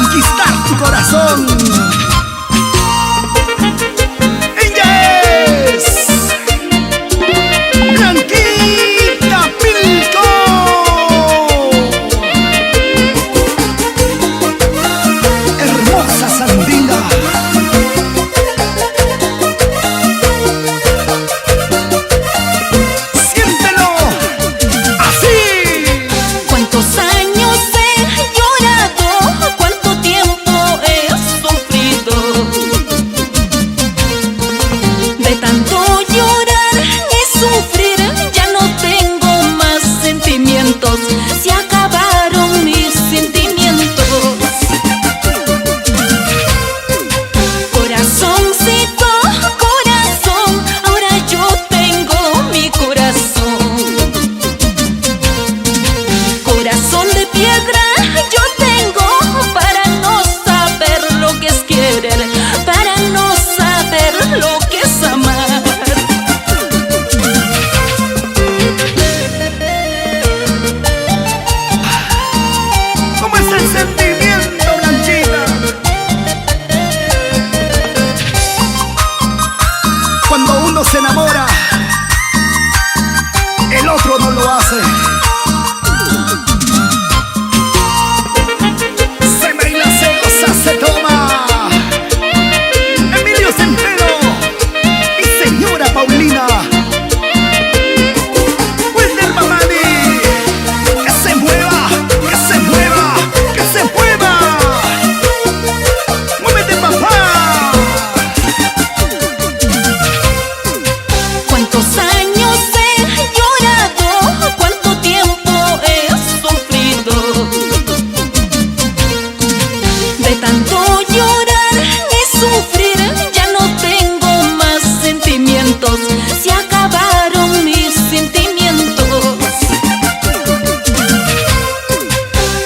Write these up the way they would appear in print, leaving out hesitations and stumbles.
conquistar tu corazón. Ella es Blanquita Pilco. Hermosa Sandina. Siéntelo así. ¿Cuántos años he llorado? ¿Cuánto tiempo he sufrido? De tanto llorar y sufrir ya no tengo más sentimientos. Se acabaron mis sentimientos. Corazoncito, corazón, ahora yo tengo mi corazón. Corazón de piedra yo tengo para no saber lo que es querer, para no saber lo que es amar. ¿Cómo es el sentimiento, Blanquita? Cuando uno se enamora, el otro no lo hace. Se baila celosa, se toma. Emilio Centeno y señora Paulina. Wilder Mamani. Que se mueva, que se mueva, que se mueva. Muévete, papá. ¿Cuántos años he llorado? ¿Cuánto tiempo he sufrido? De tanto llorar y sufrir ya no tengo más sentimientos. Se acabaron mis sentimientos.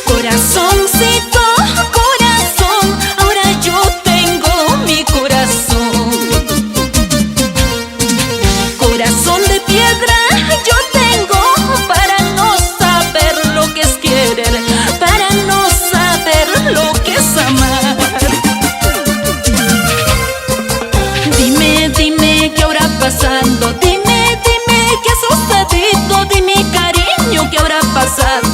Corazoncito, corazón, ahora yo tengo mi corazón. Corazón de piedra yo tengo para no saber lo que es querer, para no saber lo que es amar. Dime, dime qué habrá pasado, dime, dime qué ha sucedido, dime cariño qué habrá pasado.